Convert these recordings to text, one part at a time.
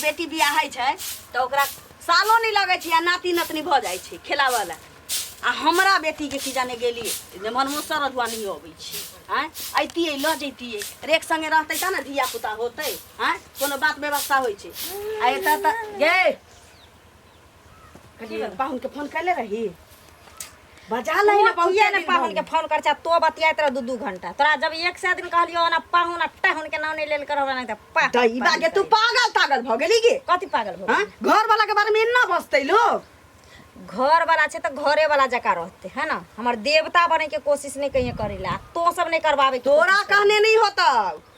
बेटी बियाह है छै तो ओकरा सालो नहीं लगे छै आ नाती नतनी भ जाय छै खेलावाला आ हमरा बेटी के की जाने गेली जे मनमो सरधुआ नहीं होबै छी हैं आइतिए ल जैतिए रेक संगे रहतै त ना धिया पुता होतै हैं कोनो बात व्यवस्था होय छै आ एता त गे कथि पाहुन के फोन कैले रही बजा लै ना पाहुन के फोन कर तो बतियात रह 2-2 घंटा तोरा जब एक से दिन कहलियो ना पाहुन टाहुन के नाम नहीं लेल कर हमरा नहीं त दई बागे तू पागल भ गेली गे कथि पागल भ हां घर वाला के बारे में ना बसतै लोग घर वाला छे तो घरे वाला जका रहते है ना हमर देवता बने के कोशिश नहीं कहिए करेला तो सब नहीं करवावे तोरा कहने नहीं होता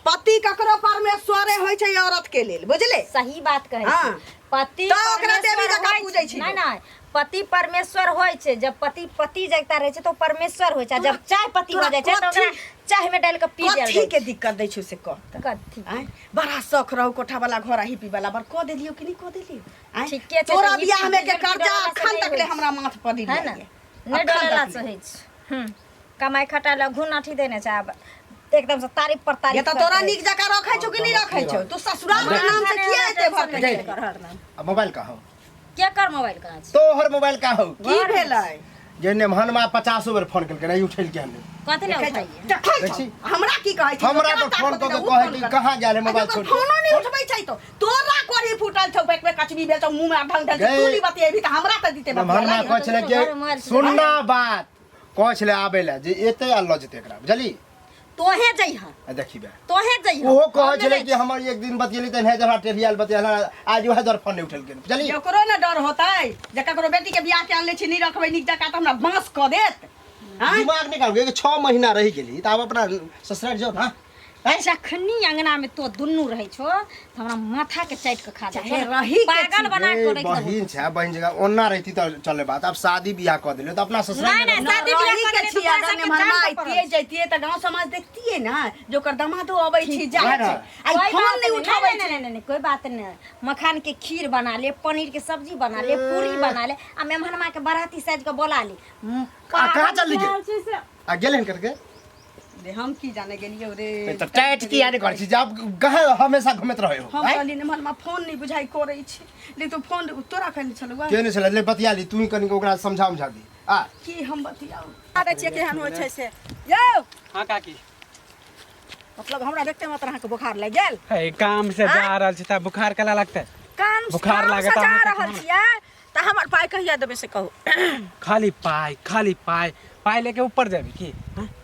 पति ककरो परमेश्वरे होय छै औरत के लेल बुझले सही बात कहे हां पति तो ओकरा देवी जका पूजै छी नहीं नहीं पति परमेश्वर होय छै जब पति जगता रहे छै तो परमेश्वर होय छै जब चाय पति हो जाय छै तो ओकरा चाय में डाल के पी जाय कथि के दिक्कत दै छै से कह कथि बड़ा शौक रहू कोठा वाला घर आही पी वाला बर क देलियो कि नहीं क देलियो ठीके छै तोरा बियाह में के कर्जा अखन तक ले हमरा माथ पर दिल है ना नहीं डोलेला सही छै कमाई खटाला घुन अठी देने छै अब एकदम से तारीफ पर तारीफ ये तो तोरा निक जका रखै छौ कि नहीं रखै छौ तू ससुराल के नाम से किया एते भर के अब मोबाइल का हो क्या कर मोबाइल का तोहर मोबाइल का हो की भेलै जेने हनमा 50 बेर फोन केलकै नहीं उठैल के हने कथि ले उठाइए देखै हमरा की कहै छै हमरा तो फोन तो कहै कि कहां गेल मोबाइल छोड़ फोनो नहीं उठबै छै तो तोरा कोरी फुटल छौ पेट में कचबी बेचौ मुंह में ढंग ढंग तू नहीं बतिएबी त हमरा त दिते हरमा कहै छले कि सुनना बात कहै छले आबेला जे एते आ ल जते एकरा बुझली तोहे जइहा देखिबे तोहे जइहा ओहो कहै छले कि हमर एक दिन बतिएली त है जरा टेरियल बतिएला आज वह दर फोन नहीं उठल के बुझली ओकरो न डर होतै जे ककरो बेटी के बियाह के आनले छी नहीं रखबै निक जका त हमरा बांस क देत दिमाग निकाल के 6 महीना रही गेली त अब अपना ससुराल जाओ ना जखनी अंगना में तो दुन्नू रहे छो त हमरा माथा के चाट के खा जाए रही पागल बना के रख दो बहिन छै बहिन जगह ओन्ना रहती त चले बात अब शादी बियाह क दिले त अपना ससुराल नहीं नहीं शादी बियाह कर छी अगर ने मनमा आइतिए जइतिए त गांव समाज देखतिए ना जो कर दमादो अबै छी जाय छै आई फोन नहीं उठाबै नहीं नहीं नहीं कोई बात नहीं मखान के खीर बना ले पनीर के सब्जी बना ले पूरी बना ले आ मेहमानमा के बाराती साज के बोला ले कहां चल गे आ गेलन करके हम की जाने गेलियो रे त टाइट की याद कर छी जब कहां हमेशा घुमत रहे हो हम कहली ने मनमा फोन नहीं बुझाई करै छी ले तो फोन तोरा कहले छलवा केने छले ले बतिया ली तू ही कनी ओकरा समझा दी आ की हम बतियाऊ आबे छिए केहन होय छै से यौ हां काकी मतलब हमरा देखते मत अहाँ के बुखार लग गेल है काम से जा रहल छी त बुखार कला लगते कान बुखार लागत जा रहल छिए त हमर पाई कहिया देबे से कहू खाली पाई लेके ऊपर जाबी की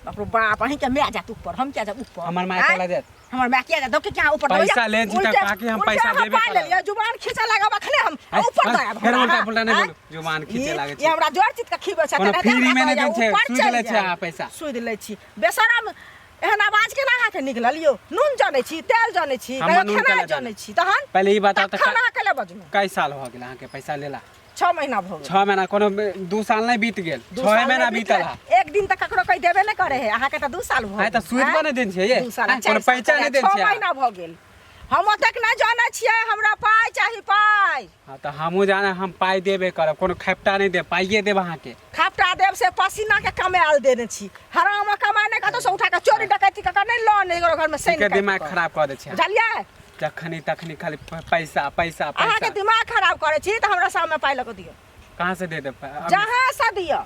बाप रे बाप अहीं के मैं जात ऊपर हम क्या जाब ऊपर हमर माय कला देत हमर मैं क्या जात के क्या ऊपर पैसा ले जी त काकी हम पैसा देबे कर जुबान खींचा लगा बखले हम ऊपर जाब फिर उल्टा पुल्टा नहीं बोलू जुबान खींचे लागे ये हमरा जोर चित के खीबे छै कोनो फ्री में नहीं छै सुध ले छै पैसा सुध ले छी बेशरम एहन आवाज के लगा के निकललियो नून जाने छी तेल जाने छी खाना जाने छी तहन पहले ई बताओ त खाना के ले बजू कई साल हो गेल अहाँ के पैसा लेला 6 महीना भ गेल 6 महीना कोनो 2 साल नहीं बीत गेल 6 महीना बीतल है एक दिन तक ककरो कहि देबे नहीं करे है अहाँ के त 2 साल भ है त सुध बने दिन छै ये कोनो पैसा नहीं देन 6 छै महीना भ गेल हम ओतक ना जाने छिए हमरा पाई चाहि पाई हां त हमहु जाने हम पाई देबे करब कोनो खपटा नहीं दे पाइए देब अहाँ के खपटा देब से पसीना के कमाल देने छी हराम कमाने का तो से उठा के चोरी डकैती का नहीं लोन एगो घर में सैन के दिमाग खराब कर दे छै बुझलिए जखनी तखनी खाली पैसा पैसा अहाँ के पैसा दिमाग खराब करे छी त हमरा सामने पाई लग दियो कहां से दे दे जहां से दियो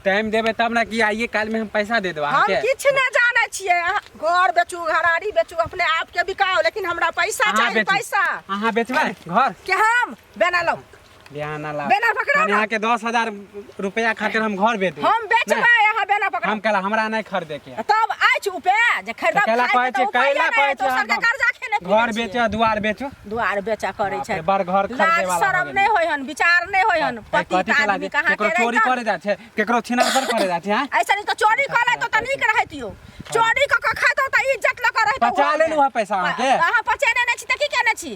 टाइम देबे तब ना कि आइए काल में हम पैसा दे देब हम अहाँ के किछ न जाने छिए घर बेचू घराड़ी बेचू अपने आप के बिकाओ लेकिन हमरा पैसा चाहिए पैसा अहाँ बेचबै घर के हम बेना लो बियाना ला बेना पकड़ा यहाँ के 10,000 रुपया खातिर हम घर बेच देब हम बेचबै यहाँ बेना पकड़ा हम कहला हमरा नहीं खरीदे के तब आइ छु पे जे खरीदा कहला कहै छै कहला कहै छै सरकार कर्जा खेने घर बेचो दुआर बेचो दुआर बेचा करे छै बड़ घर खरीदे वाला शरम नहीं होय हन विचार नहीं होय हन पति आदमी कहां के चोरी करे जा छै केकरो छिनार करे जा छै हां ऐसा नहीं तो चोरी करे तो तनिक रहतियो चोरी क के खातो त इज्जत ल करे पचा लेलु है पैसा अहाँ के अहाँ पचेने नहीं छी त की केने छी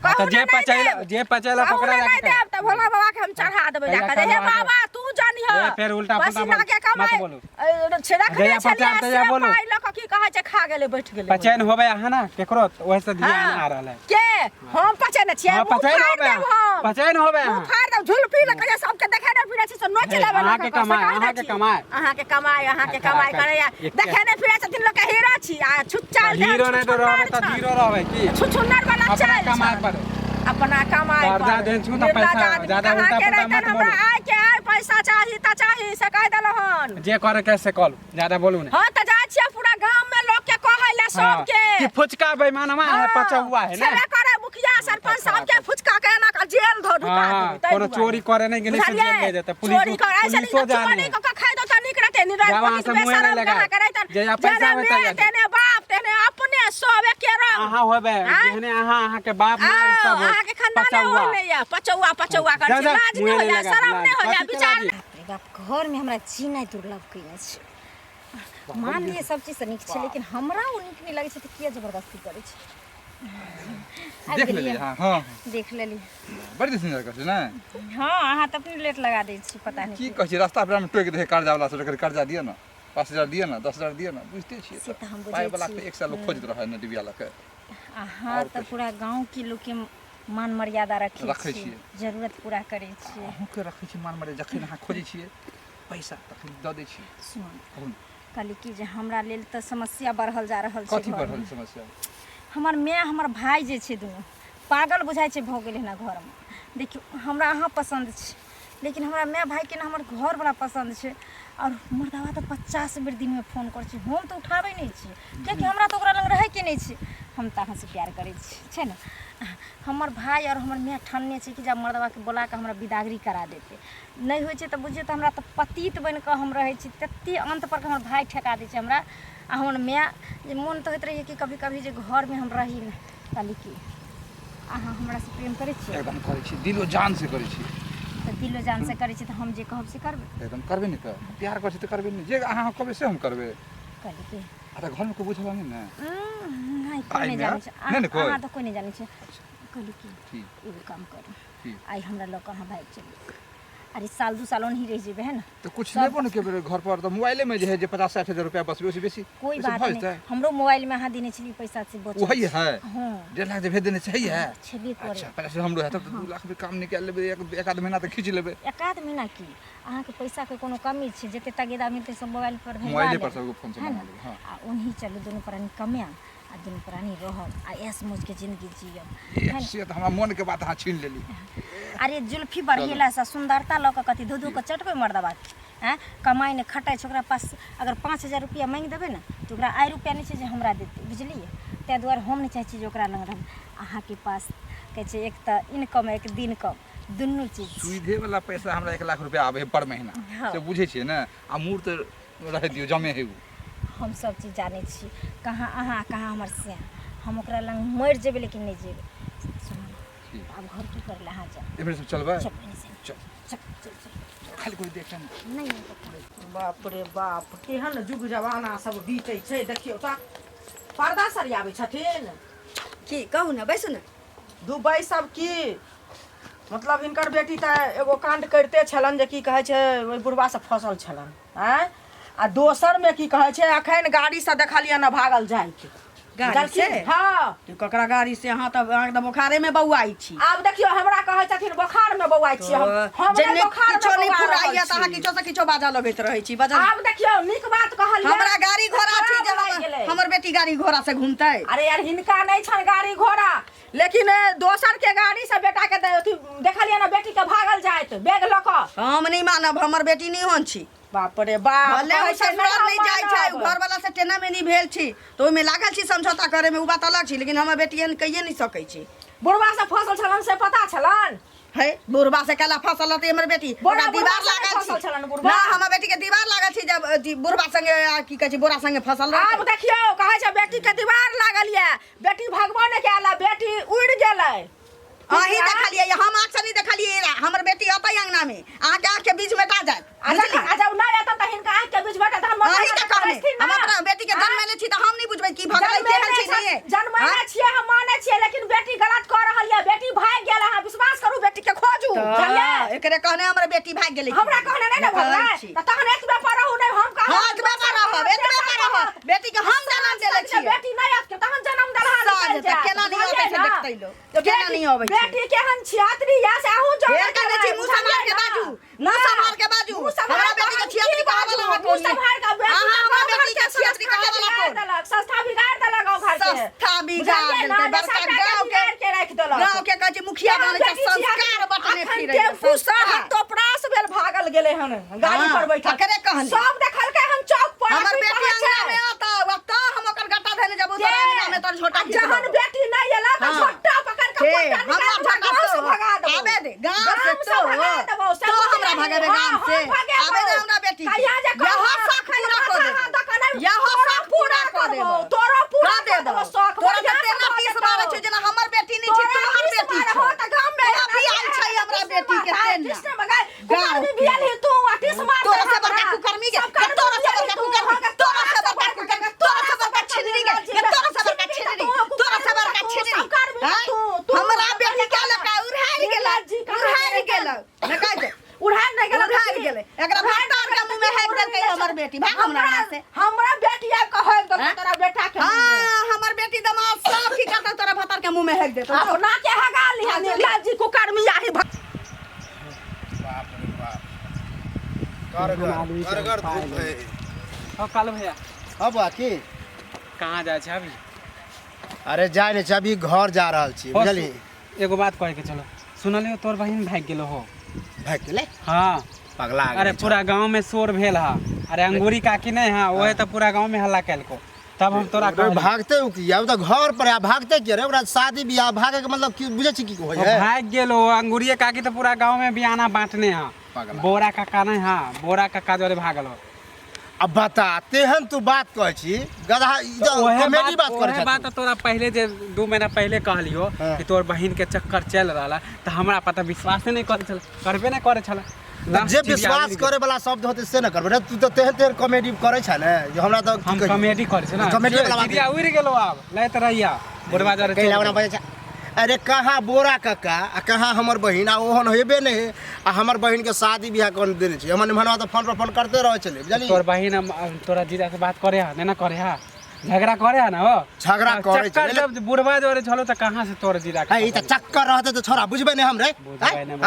तो जे पचैला पकड़ा नहीं देब त भोला बाबा के हम चढ़ा देबै जाकर हे बाबा तू जानी है फिर उल्टा पुल्टा मत बोलू छिड़क दे जया पचार त जा बोलू पाई ल की कहे छै खा गेले बैठ गेले पचैन होबे अहाँ ना केकरो वैसे ध्यान आ रहल है के हम पचैन छियै पचैन होबे हम फाड़ दब झुलपी ल कहिया सबके देखे न फिरे छै नोच लेबे अहाँ के कमाई अहाँ के कमाई करे देखे न फिरे छथिन लोग के हीरो छी आ छुच्चा हीरो नहीं तो रहबे त हीरो रहबे की छुछुन्नर वाला अपना कमाई पर अपना कमाई कर्जा देन छु त पैसा ज्यादा उल्टा पुल्टा मत बोलू। हमरा आय के आय पैसा चाही त चाही से कह देलहन। जे करे कैसे कॉल ज्यादा बोलू ने। हां त जाय छियै पूरा गांव में लोग के कहैले सबके कि फुचका बेईमानवा है पचौआ है ना। से करे मुखिया सरपंच साहब के फुचका के ना का जेल धो ढुका दे। कोनो चोरी करे नहीं गेले से जेल ले जाते पुलिस। चोरी करे ऐसे नहीं चोरी क खाय दो त निक रहते पुलिस बेशरम कहा करे त जे पैसा होता है तेने बाप तेने अपने सब के रंग आहा होबे जेहने आहा के बाप मार सब आहा के खानदान हो नहीं या पचौआ कर लाज नहीं हो जा शर्म नहीं हो जा विचार। घर में हमरा जी नहीं दुर्लभ कइने छै। मान लिए सब चीज से नीक छै लेकिन हमरा ओ नीक नहीं लागे छै त किया जबरदस्ती करे छै। देख लेली। हां देख लेली बड़ी सुंदर कर छै ना। हां अहाँ त अपने लेट लगा दै छी पता नहीं की कहै छै रास्ता पर हम टोक दे कर्जा वाला से कर्जा दियो ना 5000 दियो ना 10000 दियो ना बुझते छियै से त हम पाई बुझै वाला छी। पे एक साल लोग खोजत रहे ना डिबिया लके। अहाँ त पूरा गांव के लोग के मान मर्यादा रखै रखै छी छियै। जरूरत पूरा करै छी। अहूँ के रखै छी मान मरे जखन अहाँ खोजै छियै पैसा तखन द दै छी। सुन कहली कि जे हमरा लेल त समस्या बढ़ल जा रहल छै। कथी घर बढ़ल में। समस्या? हमर माय हमर भाई जे छै दुनू पागल बुझाइ छै भऽ गेलै ना घर में। देखियो हमरा अहाँ पसंद छै लेकिन हमरा माय भाई के ना हमर घर बड़ा पसंद छै। और मर्दावा तो 50 बेर दिन में फोन कर छी हम तो उठाबै नहीं छी कियाकि हमरा तो ओकरा लग रहे के नहीं छै। हम त अहाँ से प्यार करै छी छै ना। हमर भाई और हमर माय ठानने छै कि जब मर्दावा के बोला के हमरा विदागरी करा देते नहीं होइ छै त बुझिए त हमरा त पतित बन के हम रहै छी तत्ते अंत पर हमर भाई ठेका दै छै हमरा। आ हमर माय जे मन तो होइत रहिए कि कभी कभी जे घर में हम रही न कहली कि अहाँ हमरा से प्रेम करै छी एकदम करै छी दिलो जान से करै छी। त दिलो जान से करै छी त हम जे कहब से करबै। एकदम करबे नहीं त प्यार कर छी त करबे नहीं जे अहाँ कहबे से हम करबे। कहली कि अरे घर में को बुझल नहीं ना। नहीं कोई आई नहीं ना? जाने छै। नहीं ना कोई? अहाँ तो कोई नहीं जाने छै। कहली कि ठीक एगो काम करू ठीक। आई हमरा लोग कहाँ भाग चली। अरे साल 2 साल ओनही रह जेबे है ना। तो कुछ लेबो न के घर पर तो मोबाइले में जे है जे 50-60 हजार रुपया बस बेसी कोई वैसे बात भऽ नहीं जेतै? हमरो मोबाइल में अहाँ देने छली पैसा से बचल वही है हां 1.5 लाख भेज देने चाहिए है। छेबे करे। अच्छा पहले हम रहे तब 2 लाख रुपया काम निकाल लेबे एक आध महीना तक खींच लेबे। एकाध महीना की अहाँ के पैसा के कोनो कमी छै जते तगेदा मिलते सब मोबाइल पर भेजवा मोबाइले ले। पर सबको फोन से है मंगा ना? लेबे। हां आ उन्हीं चलू दोनों प्राणी कमाया आ दोनों प्राणी रहब आ ऐस मौज के जिंदगी जियब है ना? से तो हमरा मन के बात अहाँ छीन लेली। अरे जुल्फी बढ़ेला सा सुंदरता लऽ के कथी धो के चटबे मर्दबा हैं कमाई ने खटाई छै ओकरा पास अगर 5000 रुपया मांग देबे ना तो ओकरा आइ रुपया नहीं छै जे हमरा देते बुझलिए। तै दुआरे हम नहीं चाहै छी जे ओकरा लग रह अहाँ के पास कहै छै एक त इनकम एक दिन कम दुनू चीज सुविधे वाला पैसा हमरा 1 लाख रुपया आवे है पर महीना हाँ। से बुझे छिए ना आ मूर्त रह दियो जमे है उ। हम सब चीज जाने छी कहाँ अहाँ कहाँ हमर से हम ओकरा लग मर जेबे लेकिन नहीं जेबे। सुनो अब घर की करले अहाँ जा एबे सब चलबे चल चल चल चल खाली कोई देखे नहीं बाप रे बाप केहन जुग जमाना सब बीतै छै देखियौ त पर्दा सरियाबै छथिन की कहू ना बैसू ना। दुबई सब की मतलब हिनकर बेटी त एगो कांड करिते छलन जे की कहै छै ओइ बुढ़वा से फसल छलन हैं आ दोसर में की कहै छै अखन गाड़ी से देखलिए न भागल जाय के गाड़ी से? हाँ तो ककरा गाड़ी से अहाँ तब एकदम बुखारे में बौआई छी। आब देखियो हमरा कहै छथिन बोखार में बौआइ छी हम जन्ने बोखार में किछो नहीं बौआ रहल फुराइया त अहाँ छी। किछो से किछो बाजा लगैत रहै छी बजा। आब देखियो नीक बात कहलिए हमरा गाड़ी घोड़ा छी जे बोलाइ गेलै। हमर बेटी गाड़ी घोड़ा से घूमतै। अरे यार हिनका नहीं छन गाड़ी घोड़ा लेकिन दोसर के गाड़ी से बेटा के देखलिए ना बेटी के भागल जाइत बैग ल क। हम नहीं मानब हमर बेटी नहीं होन छी। बाप रे बाप भले होय छै ससुराल नहीं जाय छै घर वाला से टेना में नहीं भेल छी तो ओमे लागल छी समझौता करे में उ बात अलग छी लेकिन हमर बेटी एहन कहिए नहीं सकै छी। बुढ़वा से फसल छलन से पता छलन है बुढ़वा से कला फसल होते हमर बेटी बुढ़वा दीवार से लागल फसल छी छलन बुढ़वा। ना हमर बेटी के दीवार लागल छी जब बुढ़वा संगे की कहै छै बोरा संगे फसल आब रहतै। देखियो कहै छै बेटी के दीवार लागल ये बेटी भगवान ने केला बेटी उड़ गेलै। अहीं देखलिए हम आँख से नहीं देखलिए हमर बेटी अतै अंगना में अहाँ के आँख के बीच में टा जाए। अच्छा ना एत त हिनका आँख के बीच बैठा त हम अहीं के कहने हम अपना बेटी के जन्मेले छी त हम नहीं बुझबै की भगलै केहन छी नहीं जन्मैले छियै हम माने छियै लेकिन बेटी गलत कर रहल ये बेटी भाग गेल अहाँ विश्वास करू बेटी के खोजू बुझलियै। एकरे कहने हमर बेटी भाग गेलै हमरा कहने नहीं ना भगलै त तहन एक बे पर रहू नहीं हम कह हां एक बे पर रहब एक बे पर रहब बेटी के हम जन्म देले छी बेटी नहीं आत के तहन जन्म दलहा साज केना नहीं आबै छै देखतै लो केना नहीं आबै छै बेटी केहन छियात्री या से आहू जो फेर कहने छी मुंह संभाल के बाजू मुंह संभाल के बाजू हमरा बेटी के छियात्री कहब वाला मुंह संभाल के बेटी अहाँ हमर बेटी के छियात्री कहब वाला कोन संस्था बिगाड़ देलक गांव घर के संस्था बिगाड़ देलकै बड़का गांव के रख देलक गांव के कहै छै चल गेले हन गाड़ी पर बैठल ककरे कहनी सब देखल के हम चौक पर हमर बेटी अंगना में आता अब त हम ओकर गट्टा धने जब तोर अंगना में तोर छोटा जहन बेटी नहीं एला त छोटा पकड़ के हमरा भगा दो आबे दे गांव से तो हमरा भगाबे गांव से आबे दे हमरा बेटी यह शौक पूरा कर दे यह शौक पूरा कर दे तोरा पूरा दे दो तोरा त तेना पीस मारे छै जेना हमर बेटी नहीं छै तोहर बेटी छै त गांव में अभी आइल छै हमरा बेटी के तेना कृष्ण मगाई गांव में बियाल ही तू आटिस मार तोरा से बड़का कुकर्मी के तोरा से बड़का कुकर्मी तोरा से बड़का कुकर्मी तोरा से बड़का छिनरी के तोरा से बड़का छिनरी तोरा से बड़का छिनरी हमरा बेटी के लका उड़ार गेल न कह दे उड़ार नहीं गेल उड़ार गेल एकरा भातार के मुंह में हेक देलकै हमर बेटी भाग हमरा से हमरा बेटी आ कहे तो तोरा बेटा के हां हमर बेटी दमाद सब की करत तोरा भातार के मुंह में हेक देत अपना के हगा लिया लाल जी कुकर्मी आही बाप रे बाप कारगर धूप है हो काल भैया अब आकी कहाँ जाइ छै अभी अरे जाय ने छै अभी घर जा रहल छी बुझली एगो बात कहे के चलो सुनलियो तोर बहिन भाग गेलो हो भाग गेलै हाँ पगला अरे पूरा गांव में शोर भेल हा अरे अंगूरी काकी नहीं हा ओहे तो पूरा गांव में हल्ला कैलको तब हम तोरा कहलियै भागते हो कि अब तो घर पर आ भागते के रे ओकरा शादी बियाह भागे के मतलब की बुझे छी की होय है भाग गेलो अंगूरिये काकी तो पूरा गांव में बियाना बांटने हा पगला। बोरा काका नहीं हा बोरा काका जोरे भागल हो अब बता तेहन तू बात कहै छी गधा कॉमेडी बात करे ओहे बात तोरा पहले जे 2 महीना पहले कहलियो हाँ। कि तोर बहिन के चक्कर चल रहला त हमरा पता विश्वास नहीं करे छल करबे नहीं करे छल जे विश्वास करे वाला शब्द होते से न करबे रे तू तो तेहन कॉमेडी करे छ ने जो हमरा तो हम कॉमेडी करे छ ना कॉमेडी वाला बात दीदिया उड़ गेलो अब लैत रहिया बुढ़वा जोरे कहला बना बजे अरे कहाँ बोरा काका आ कहाँ हमर बहिन आ ओहन हेबे नहीं आ हमर बहिन के शादी बियाह कर देने छी हमर मनवा तो फोन पर फोन करते रहे चले बुझली तोर बहिन तोरा जीजा से बात करे हा ना करे हा झगड़ा करे हा ना हो झगड़ा करे चक्कर जब बुढ़वा जोरे छलो त कहां से तोर जीजा ई त चक्कर रहते तो छोरा बुझबे नहीं हम रे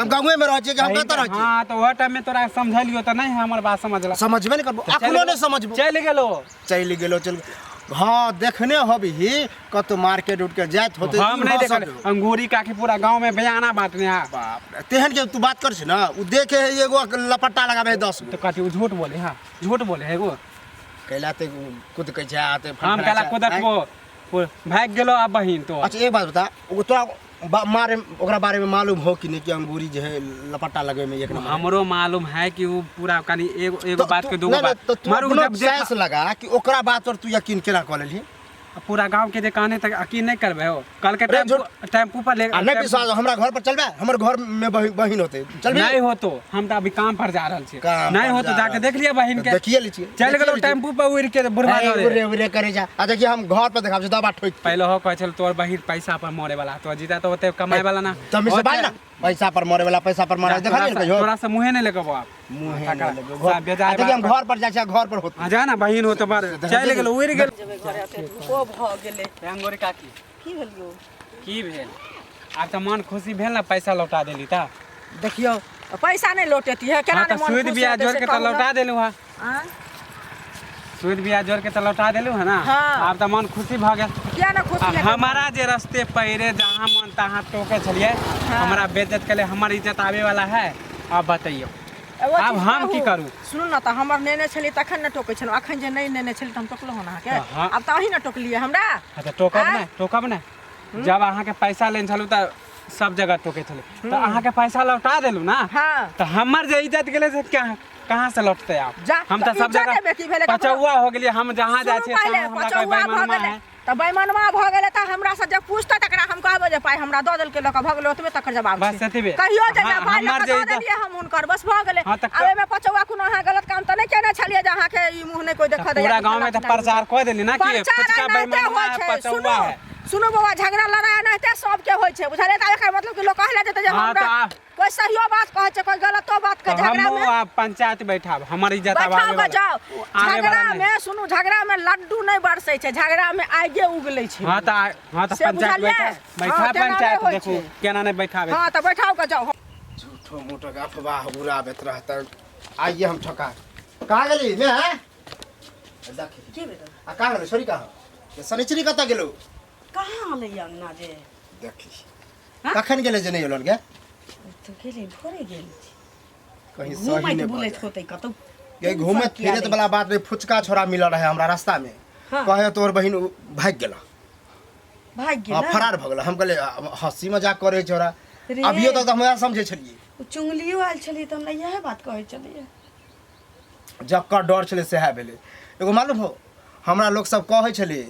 हम गांव में रह छी कि हम कत रह छी हां तो वो टाइम में तोरा समझलियो त नहीं हमर बात समझला समझबे नहीं करबो अखनो नहीं समझबो चल गेलो चल हाँ देखने होबी ही कत मार्केट उठ के जात होते हम नहीं देखल अंगूरी काकी पूरा गांव में बयाना बांटने हा बाप रे तेहन के तू बात कर छी ना उ देखे है एगो लपट्टा लगाबे 10 तो कहती उ झूठ बोले हां झूठ बोले है एगो कैला ते कुद के जा आते हम कहला कुदक वो भाग गेलो अब बहिन तो अच्छा एक बात बता वो तोरा मारे ओकरा बारे में मालूम हो कि नहीं कि अंगूरी जो है लपट्टा लगे में एक नंबर हमरो मालूम है कि वो पूरा कनी एगो बात के दूगो बात मारू जब सेंस लगा कि ओकरा बात पर तू यकीन केना कर लेली पूरा गांव के जे कहने तक यकीन नहीं करबे हो कल के टेम्पू पर ले नहीं विश्वास हमरा घर पर चलबे हमर घर में बहिन होते चलबे नहीं हो तो हम तो अभी काम पर जा रहल छी नहीं हो तो जाके देख लिया बहिन के देखिए लीजिए चल गेलो टेम्पू पर उड़ के बुढ़वा उरे उरे करे जा आ देखिए हम घर पर देखाब दबा ठोक पहले हो कह चल तोर बहिन पैसा पर मरे वाला तो जीता तो होते कमाए वाला ना तमी से बात ना पैसा पर मरे वाला पैसा पर मरे देखा नहीं कहियो तोरा से मुंहे नहीं लेके आप मुंह देखिए हम घर पर जाए घर पर होते आ जा ना बहिन हो तो बार चल गेलो उड़ गेल ओ भ गेले अंगूरी काकी की भेलियो की भेल आब तो मन खुशी भेल ना पैसा लौटा देली ता देखियो पैसा नहीं लौटेती है केना हाँ, तो नहीं मन सूद ब्याज जोड़ के तो लौटा देलू हा सूद ब्याज जोड़ के तो लौटा देलू है ना हाँ। अब तो मन खुशी भ गेल क्या ना खुशी है हमारा जे रास्ते पैरे जहाँ मन तहाँ टोके छलिए हमारा बेइज्जत के लिए हमार इज्जत आवे वाला है अब बताइयो अब हम की करू सुनू ना तो हमर नेने छली तखन न टोकै छल अखन जे नहीं नेने छली त हम टोकलो हो ना के हाँ। अब त अही न टोकलिए हमरा अच्छा टोकब ना जब अहाँ के पैसा लेन छलू त सब जगह टोके छले तो अहाँ के पैसा लौटा देलू ना हां तो हमर जे इज्जत गेले से क्या कहाँ से लौटते आप जा, हम तो सब जगह पचौआ हो गेलिए हम जहाँ जाइ छियै हमरा कोई बेईमानवा है त बेईमानवा भ गेले त हमरा से जे पूछता तकरा हम कहबे जे पाई हमरा द देल के लक भगलो ओतबे तक जवाब बस एतबे कहियो जे हाँ, पाई हमर लक जे द देलिए हम हुनकर बस भ गेले हाँ, अब एमे पचौआ कोनो अहाँ गलत काम त नहीं केने छलिए जे अहाँ के ई मुंह नहीं कोई देख दे पूरा गांव में तो प्रचार कर देली ना कि फुचका बेईमानवा है पचौआ है सुनो बाबा झगड़ा लड़ाई नहीं ते सबके होय छै बुझले त एकर मतलब कि लोग कहले जेते जे हाँ, हमरा कोई सहियो बात कहै छै कोई गलतो बात के झगड़ा में हम पंचायत बैठाब हमर इज्जत आवे वाला जाओ झगड़ा में सुनो झगड़ा में लड्डू नहीं बरसै छै झगड़ा में आगे उगलै छै हां तो पंचायत बैठा पंचायत देखो केना नहीं बैठाबे हां तो बैठाओ के जाओ झूठो मोटो अफवाह उड़ाबैत रहता आइए हम ठका कहाँ गेली ने देखी की बेटा आ कहाँ गेलो सॉरी कहाँ शनिचरी कतऽ गेलो कहाँ आलै अंगना जे देखी कखन गेले जे नहीं एलन गे तो गेली भोरे गेल कहीं सही घूमैत नहीं बुलैत भऽ होतै कतौ ये घूमे फिरत वाला बात नहीं, फुचका छोरा मिलल रहे हमरा रास्ता में। हाँ। कहे तोर बहिन भाग गेला, भाग गेल हाँ ना? फरार भऽ गेला। हम कहले हंसी मजाक करे छोरा, रे। अभियो तक हम समझे छलिए। उ चुंगलियो आयल छली त हमरा इएह बात कहै छलिए। जकर डर छले सेहा भेले। एगो मालूम हो हमरा लोग सब कहे छले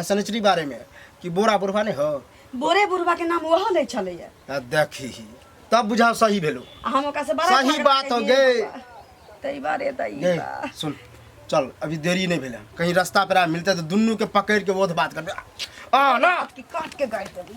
सनिचरी बारे में कि बोरा बुढ़वा नहीं हो, बोरे बुढ़वा के नाम ओहो ले छलैया। आ देखी तब बुझाओ सही भेलो। आ हम ओकरा से बड़ा सही झगड़ा बात हो केलियै गई। बउआ। तै बारे तै गे सुन, चल अभी देरी नहीं भेले, कहीं रास्ता पर मिलते तो दुन्नू के पकड़ के वो बात करबे। आ ना काट के गाड़ देबी।